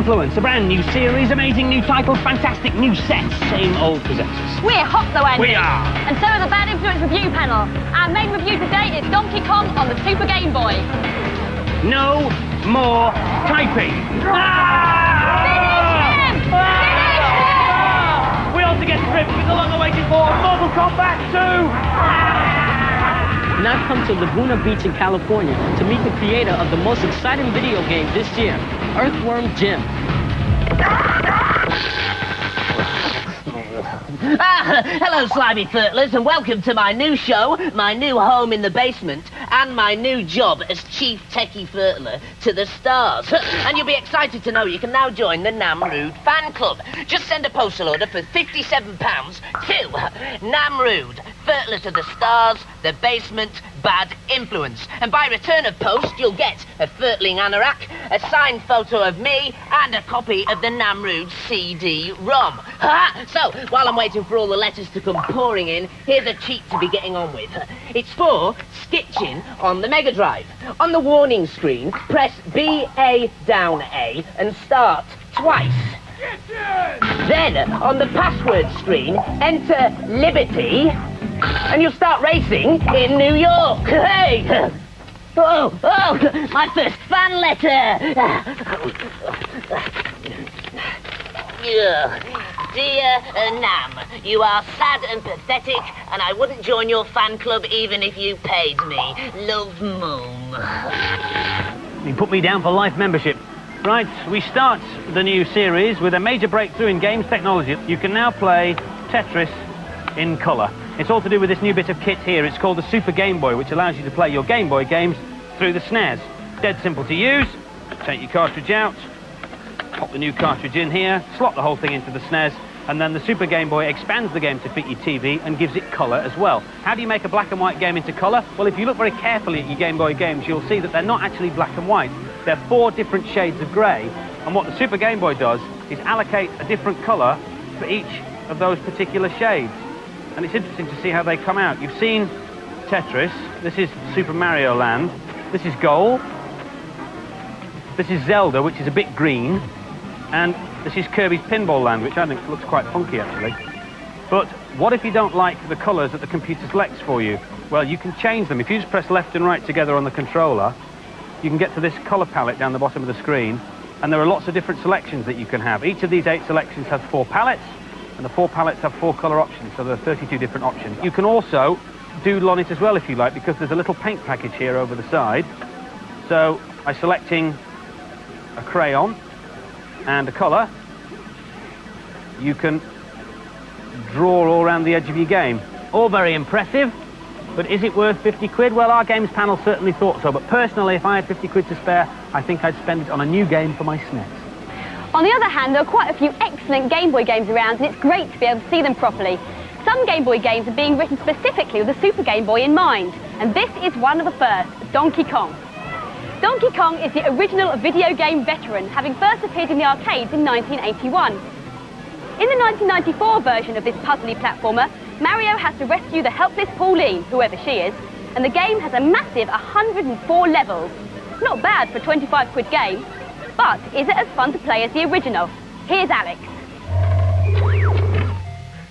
Influence, a brand new series, amazing new titles, fantastic new sets, same old presenters. We're hot though, Andy. We are. And so are the Bad Influence review panel. Our main review today is Donkey Kong on the Super Game Boy. No more typing. Finish him! Finish him! We ought to get stripped with the long-awaited for Mortal Kombat 2. And I've come to Laguna Beach in California to meet the creator of the most exciting video game this year, Earthworm Jim. Hello, slimy Furtlers, and welcome to my new show, my new home in the basement, and my new job as Chief Techie Furtler to the stars. And you'll be excited to know you can now join the Namrood fan club. Just send a postal order for £57 to Namrood, Furtler to the stars, the basement, Bad Influence. And by return of post, you'll get a Furtling anorak, a signed photo of me, and a copy of the Namrood CD-ROM. So, while I'm waiting for all the letters to come pouring in, here's a cheat to be getting on with. It's for sketching on the Mega Drive. On the warning screen, press B-A down A and start twice. Then, on the password screen, enter Liberty, and you'll start racing in New York. Hey! Oh, my first fan letter. Dear Nam, you are sad and pathetic, and I wouldn't join your fan club even if you paid me. Love, Mum. You put me down for life membership. Right, we start the new series with a major breakthrough in games technology. You can now play Tetris in colour. It's all to do with this new bit of kit here. It's called the Super Game Boy, which allows you to play your Game Boy games through the SNES. Dead simple to use. Take your cartridge out, pop the new cartridge in here, slot the whole thing into the SNES, and then the Super Game Boy expands the game to fit your TV and gives it colour as well. How do you make a black and white game into colour? Well, if you look very carefully at your Game Boy games, you'll see that they're not actually black and white. They're 4 different shades of grey, and what the Super Game Boy does is allocate a different colour for each of those particular shades. And it's interesting to see how they come out. You've seen Tetris. This is Super Mario Land. This is Goal. This is Zelda, which is a bit green. And this is Kirby's Pinball Land, which I think looks quite funky, actually. But what if you don't like the colours that the computer selects for you? Well, you can change them. If you just press left and right together on the controller, you can get to this colour palette down the bottom of the screen, and there are lots of different selections that you can have. Each of these 8 selections has 4 palettes, and the 4 palettes have 4 colour options, so there are 32 different options. You can also doodle on it as well if you like, because there's a little paint package here over the side. So by selecting a crayon and a colour, you can draw all around the edge of your game. All very impressive, but is it worth 50 quid? Well, our games panel certainly thought so, but personally, if I had 50 quid to spare, I think I'd spend it on a new game for my SNES. On the other hand, there are quite a few excellent Game Boy games around, and it's great to be able to see them properly. Some Game Boy games are being written specifically with the Super Game Boy in mind, and this is one of the first, Donkey Kong. Donkey Kong is the original video game veteran, having first appeared in the arcades in 1981. In the 1994 version of this puzzly platformer, Mario has to rescue the helpless Pauline, whoever she is, and the game has a massive 104 levels. Not bad for a 25 quid game, but is it as fun to play as the original? Here's Alex.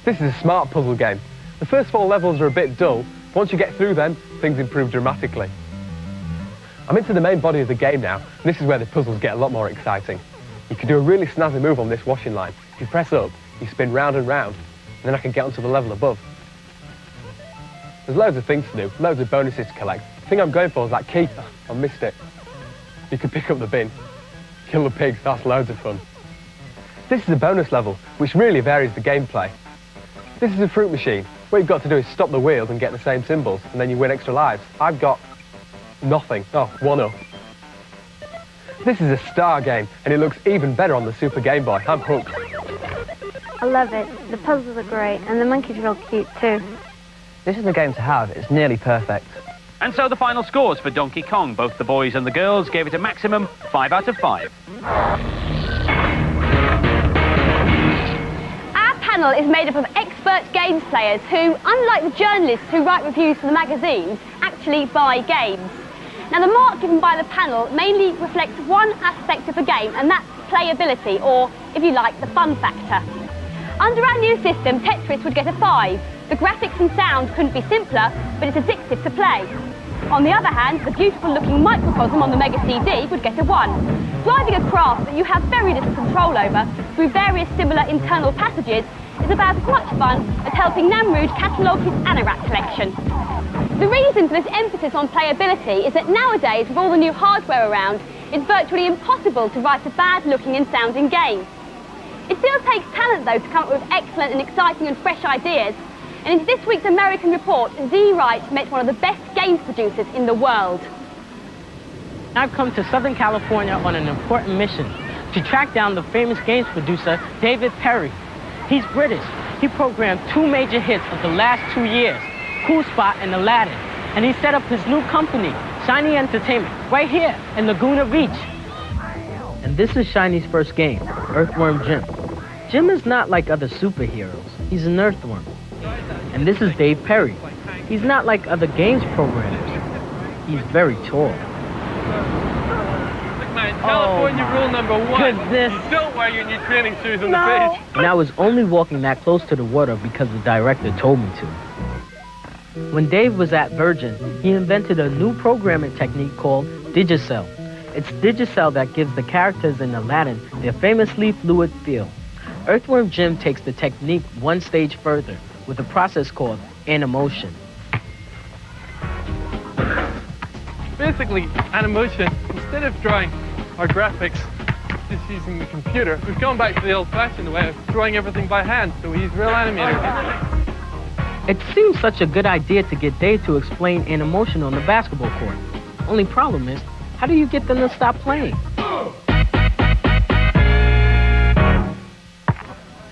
This is a smart puzzle game. The first 4 levels are a bit dull. Once you get through them, things improve dramatically. I'm into the main body of the game now, and this is where the puzzles get a lot more exciting. You can do a really snazzy move on this washing line. If you press up, you spin round and round, and then I can get onto the level above. There's loads of things to do, loads of bonuses to collect. The thing I'm going for is that key. I missed it. You can pick up the bin, kill the pigs, that's loads of fun. This is a bonus level, which really varies the gameplay. This is a fruit machine. What you've got to do is stop the wheels and get the same symbols, and then you win extra lives. I've got nothing. Oh, 1 up. This is a star game, and it looks even better on the Super Game Boy. I'm hooked. I love it. The puzzles are great, and the monkey's real cute too. This is the game to have. It's nearly perfect. And so the final scores for Donkey Kong. Both the boys and the girls gave it a maximum 5 out of 5. Our panel is made up of expert games players who, unlike the journalists who write reviews for the magazines, actually buy games. Now, the mark given by the panel mainly reflects one aspect of the game, and that's playability, or, if you like, the fun factor. Under our new system, Tetris would get a 5. The graphics and sound couldn't be simpler, but it's addictive to play. On the other hand, the beautiful-looking microcosm on the Mega CD would get a 1. Driving a craft that you have very little control over through various similar internal passages is about as much fun as helping Namrood catalogue his Anorak collection. The reason for this emphasis on playability is that nowadays, with all the new hardware around, it's virtually impossible to write a bad-looking and sounding game. It still takes talent, though, to come up with excellent and exciting and fresh ideas. And in this week's American report, Z Wright met one of the best games producers in the world. I've come to Southern California on an important mission to track down the famous games producer, David Perry. He's British. He programmed 2 major hits of the last 2 years, Cool Spot and Aladdin. And he set up his new company, Shiny Entertainment, right here in Laguna Beach. And this is Shiny's first game, Earthworm Jim. Jim is not like other superheroes. He's an earthworm. And this is Dave Perry. He's not like other games programmers. He's very tall. Look, man, California rule number 1. Goodness. You don't wear your new training shoes on the beach. And I was only walking that close to the water because the director told me to. When Dave was at Virgin, he invented a new programming technique called Digicel. It's Digicel that gives the characters in Aladdin their famously fluid feel. Earthworm Jim takes the technique one stage further with a process called Animotion. Basically, Animotion, instead of drawing our graphics just using the computer, we've gone back to the old-fashioned way of drawing everything by hand, so we use real animators. It seems such a good idea to get Dave to explain Animotion on the basketball court. Only problem is, how do you get them to stop playing?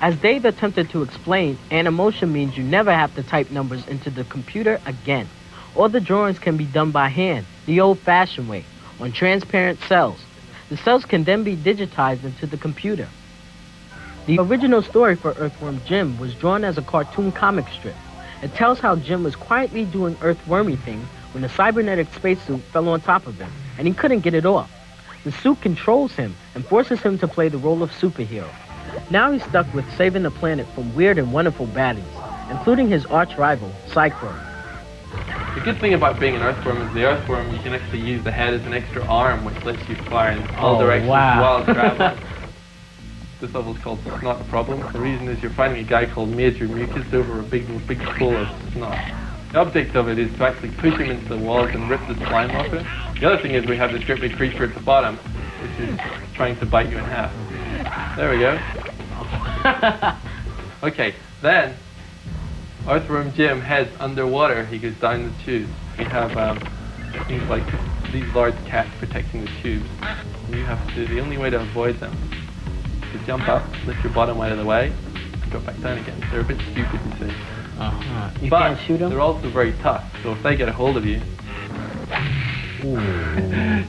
As Dave attempted to explain, Animotion means you never have to type numbers into the computer again. All the drawings can be done by hand, the old-fashioned way, on transparent cells. The cells can then be digitized into the computer. The original story for Earthworm Jim was drawn as a cartoon comic strip. It tells how Jim was quietly doing earthwormy things when a cybernetic spacesuit fell on top of him, and he couldn't get it off. The suit controls him and forces him to play the role of superhero. Now he's stuck with saving the planet from weird and wonderful baddies, including his arch-rival, Cyclone. The good thing about being an earthworm is the earthworm, you can actually use the head as an extra arm, which lets you fire in all directions while traveling. This level's called Snot Problem. The reason is you're fighting a guy called Major Mucus over a big pool of snot. The object of it is to actually push him into the walls and rip the slime off it. The other thing is we have this great big creature at the bottom, which is trying to bite you in half. There we go. Okay, then Earthworm Jim heads underwater. He goes down the tubes. We have things like these large cats protecting the tubes. And you have to, the only way to avoid them is to jump up, lift your bottom out of the way, and drop back down again. They're a bit stupid, you see. You but can't shoot them? they're also very tough, so if they get a hold of you, you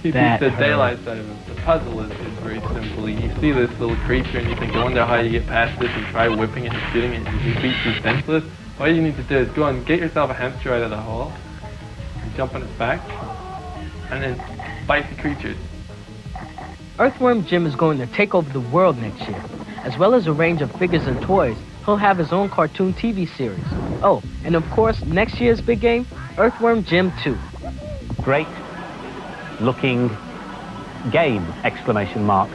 beat the daylight out of them. The puzzle is very simple. You see this little creature and you think, I wonder how you get past this, and try whipping it and shooting it, and you beat you senseless. All you need to do is go and get yourself a hamster out of the hole, and jump on its back, and then bite the creatures. Earthworm Jim is going to take over the world next year. As well as a range of figures and toys, he'll have his own cartoon TV series. Oh, and of course, next year's big game, Earthworm Jim 2. Great looking game, exclamation mark.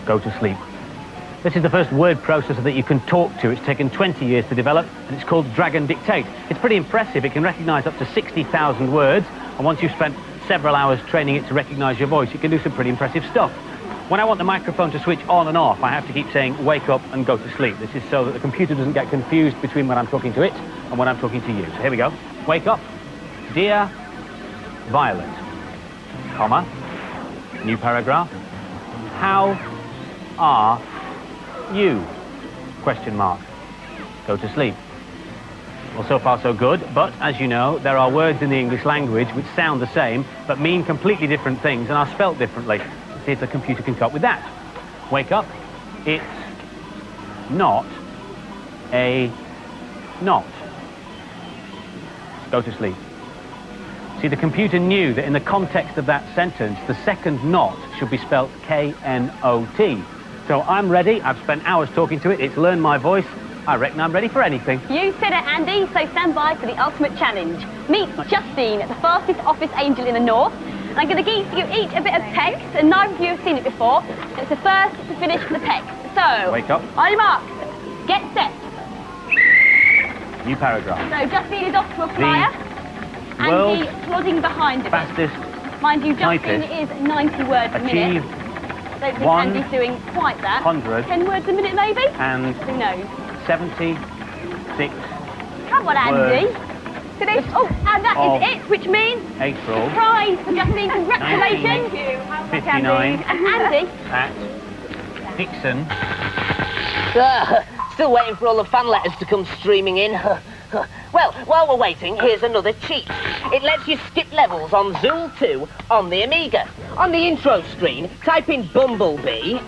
Go to sleep. This is the first word processor that you can talk to. It's taken 20 years to develop, and it's called Dragon Dictate. It's pretty impressive. It can recognize up to 60,000 words, and once you've spent several hours training it to recognize your voice, it can do some pretty impressive stuff. When I want the microphone to switch on and off, I have to keep saying, wake up and go to sleep. This is so that the computer doesn't get confused between when I'm talking to it and when I'm talking to you. So here we go. Wake up. Dear Violet, comma, new paragraph. How are you? Question mark. Go to sleep. Well, so far so good, but as you know, there are words in the English language which sound the same, but mean completely different things and are spelt differently. See if the computer can cope with that. Wake up. It's not a knot. Go to sleep. See, the computer knew that in the context of that sentence, the second knot should be spelt K-N-O-T. So I'm ready. I've spent hours talking to it. It's learned my voice. I reckon I'm ready for anything. You said it, Andy, so stand by for the ultimate challenge. Meet Justine, the fastest office angel in the north. And I'm going to give you each a bit of text, and neither of you have seen it before. It's the first to finish the text. So, wake up. On your mark, get set. New paragraph. So Justine is off to a flyer. Andy plodding behind it. Fastest. Mind you, Justine is 90 words a minute. I don't think Andy's doing quite that. 100. 10 words a minute, maybe? And who knows? 76. Come on, Andy. Finish. Oh, and that is it, which means April. Prize for Justine. Congratulations. 59. And Andy. At Dixon. Still waiting for all the fan letters to come streaming in. Well, while we're waiting, here's another cheat. It lets you skip levels on Zool 2 on the Amiga. On the intro screen, type in Bumblebee,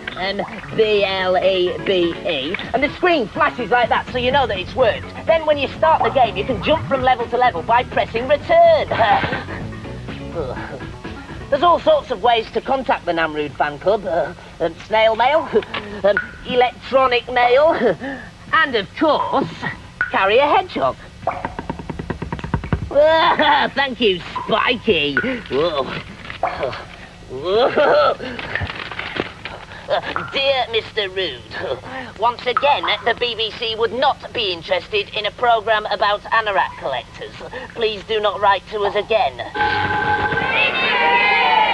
B-L-E-B-E, and the screen flashes like that so you know that it's worked. Then when you start the game, you can jump from level to level by pressing return. There's all sorts of ways to contact the Namrood fan club. Snail mail, electronic mail, and of course, carry a hedgehog. Thank you, Spiky. Dear Mr. Rood, once again, the BBC would not be interested in a programme about anorak collectors. Please do not write to us again.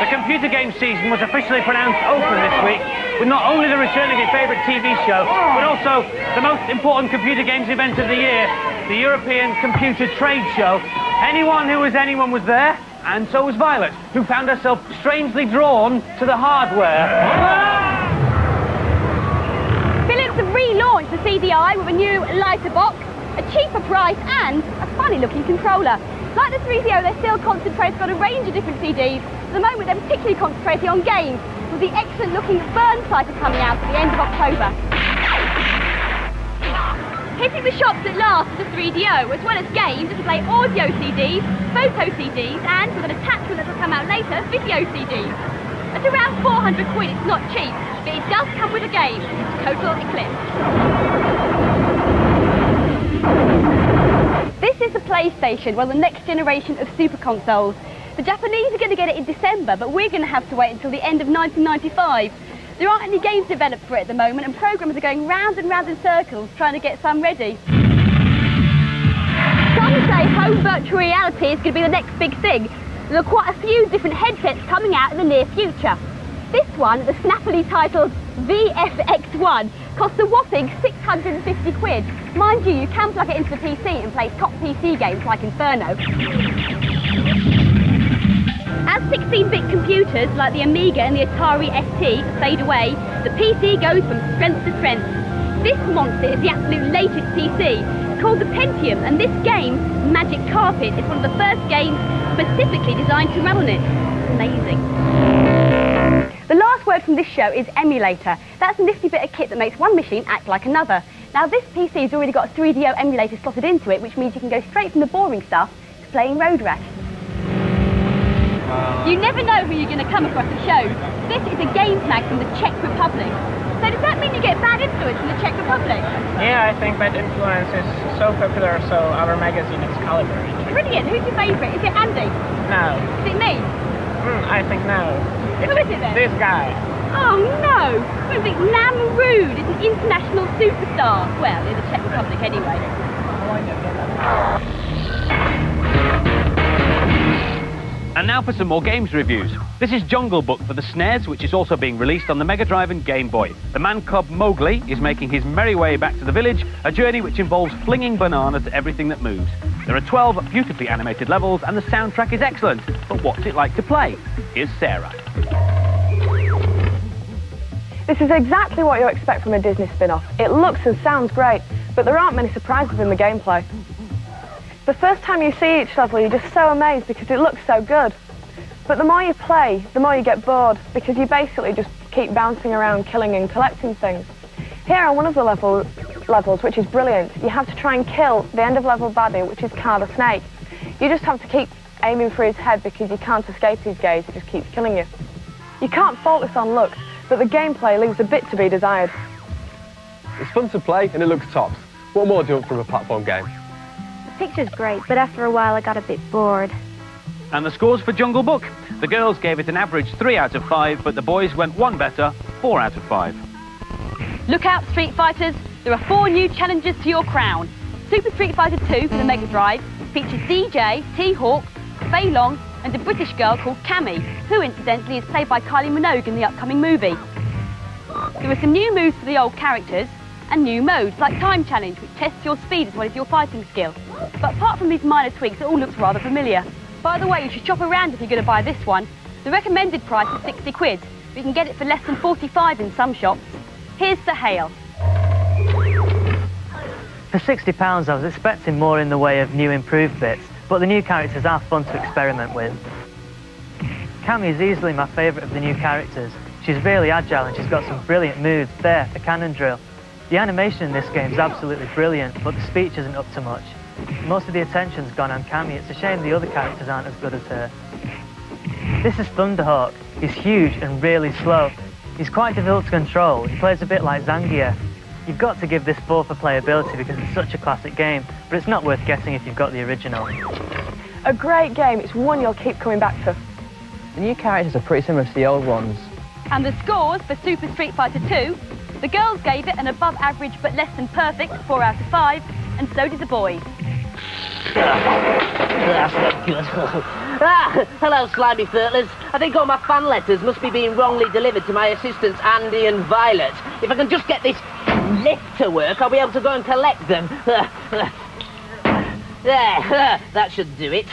The computer game season was officially pronounced open this week, with not only the return of your favourite TV show, but also the most important computer games event of the year, the European Computer Trade Show. Anyone who was anyone was there, and so was Violet, who found herself strangely drawn to the hardware. Philips have relaunched the CDI with a new lighter box, a cheaper price, and a funny-looking controller. Like the 3DO, they're still concentrating on a range of different CDs. At the moment, they're particularly concentrating on games, with the excellent-looking Burnside coming out at the end of October. Hitting the shops at last is the 3DO, as well as games that play audio CDs, photo CDs, and with an attachment that will come out later, video CDs. At around 400 quid, it's not cheap, but it does come with a game, Total Eclipse. This is the PlayStation, well, the next generation of super consoles. The Japanese are going to get it in December, but we're going to have to wait until the end of 1995. There aren't any games developed for it at the moment, and programmers are going round and round in circles trying to get some ready. Some say home virtual reality is going to be the next big thing. There are quite a few different headsets coming out in the near future. This one, the snappily titled VFX1, costs a whopping 650 quid. Mind you, you can plug it into the PC and play top PC games like Inferno. As 16-bit computers like the Amiga and the Atari ST fade away, the PC goes from strength to strength. This monster is the absolute latest PC. It's called the Pentium, and this game, Magic Carpet, is one of the first games specifically designed to run on it. It's amazing. The last word from this show is emulator. That's a nifty bit of kit that makes one machine act like another. Now this PC's already got a 3DO emulator slotted into it, which means you can go straight from the boring stuff to playing Road Rash. You never know who you're going to come across at shows. This is a game tag from the Czech Republic. So does that mean you get bad influence from the Czech Republic? Yeah, I think bad influence is so popular, so our magazine Excalibur. Brilliant. Who's your favourite? Is it Andy? No. Is it me? I think no. Who is it then? This guy. Oh no! I think Namrood is an international superstar. Well, in the Czech Republic anyway. And now for some more games reviews. This is Jungle Book for the SNES, which is also being released on the Mega Drive and Game Boy. The man cub Mowgli is making his merry way back to the village, a journey which involves flinging bananas at everything that moves. There are 12 beautifully animated levels and the soundtrack is excellent. But what's it like to play? Here's Sarah. This is exactly what you expect from a Disney spin-off. It looks and sounds great, but there aren't many surprises in the gameplay. The first time you see each level, you're just so amazed because it looks so good. But the more you play, the more you get bored because you basically just keep bouncing around, killing and collecting things. Here on one of the levels, which is brilliant, you have to try and kill the end-of-level baddie, which is Car the Snake. You just have to keep aiming for his head because you can't escape his gaze, he just keeps killing you. You can't fault this on looks. but the gameplay leaves a bit to be desired. It's fun to play and it looks tops. What more do you want from a platform game? The picture's great, but after a while I got a bit bored. And the scores for Jungle Book. The girls gave it an average 3 out of 5, but the boys went one better, 4 out of 5. Look out, Street Fighters. There are 4 new challenges to your crown. Super Street Fighter 2 for the Mega Drive features DJ, T-Hawk, Fei Long, and a British girl called Cammy, who incidentally is played by Kylie Minogue in the upcoming movie. There are some new moves for the old characters, and new modes like Time Challenge, which tests your speed as well as your fighting skill. But apart from these minor tweaks, it all looks rather familiar. By the way, you should shop around if you're going to buy this one. The recommended price is 60 quid, but you can get it for less than 45 in some shops. Here's Sir Hale. For £60 I was expecting more in the way of new improved bits, but the new characters are fun to experiment with. Cammy is easily my favourite of the new characters. She's really agile and she's got some brilliant moves. There, the cannon drill. The animation in this game is absolutely brilliant, but the speech isn't up to much. Most of the attention's gone on Cammy. It's a shame the other characters aren't as good as her. This is Thunderhawk. He's huge and really slow. He's quite difficult to control. He plays a bit like Zangief. You've got to give this 4 for playability because it's such a classic game, but it's not worth getting if you've got the original. A great game. It's one you'll keep coming back to. The new characters are pretty similar to the old ones. And the scores for Super Street Fighter 2, the girls gave it an above average but less than perfect 4 out of 5, and so did the boys. That's not good. Hello, slimy furtlers. I think all my fan letters must be being wrongly delivered to my assistants Andy and Violet. If I can just get this lift to work, I'll be able to go and collect them. There, that should do it.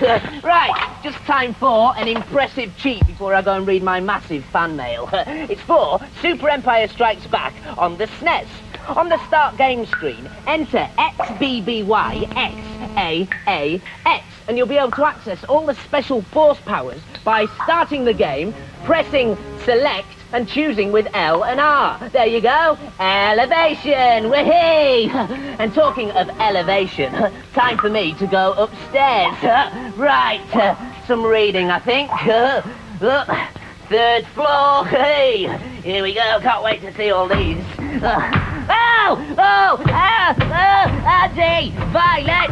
Right, just time for an impressive cheat before I go and read my massive fan mail. It's for Super Empire Strikes Back on the SNES. On the start game screen, enter XBBYXAAX, and you'll be able to access all the special force powers by starting the game, pressing select, and choosing with L and R. There you go. Elevation! Whee! And talking of elevation, time for me to go upstairs. Right, some reading, I think. Look, 3rd floor. Hey, here we go. Can't wait to see all these. Andy! Violet!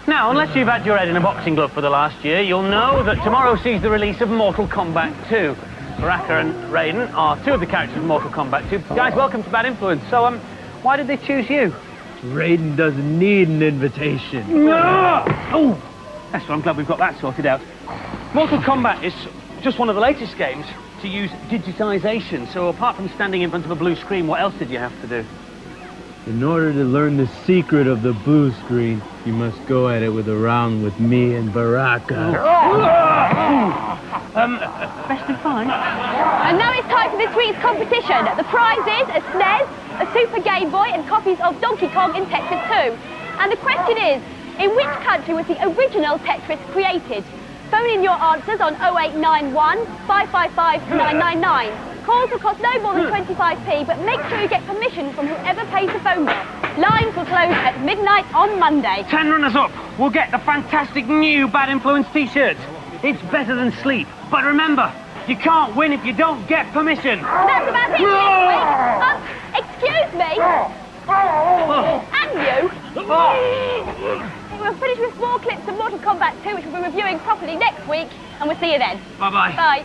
Now, unless you've had your head in a boxing glove for the last year, you'll know that tomorrow sees the release of Mortal Kombat 2. Baraka and Raiden are 2 of the characters of Mortal Kombat 2. Guys, welcome to Bad Influence. So, why did they choose you? Raiden doesn't need an invitation. Oh, that's what I'm glad we've got that sorted out. Mortal Kombat is just one of the latest games to use digitization. So, apart from standing in front of a blue screen, what else did you have to do? In order to learn the secret of the blue screen, you must go at it with a round with me and Baraka. Best of fun. And now it's time for this week's competition. The prize is a SNES, a Super Game Boy, and copies of Donkey Kong and Tetris 2. And the question is, in which country was the original Tetris created? Phone in your answers on 0891 555 999. Calls will cost no more than 25p, but make sure you get permission from whoever pays the phone bill. Lines will close at midnight on Monday. 10 runners up will get the fantastic new Bad Influence t-shirt. It's better than sleep. But remember, you can't win if you don't get permission. That's about it for this week. Excuse me. And you. We'll finish with small clips of Mortal Kombat 2, which we'll be reviewing properly next week, and we'll see you then. Bye-bye. Bye.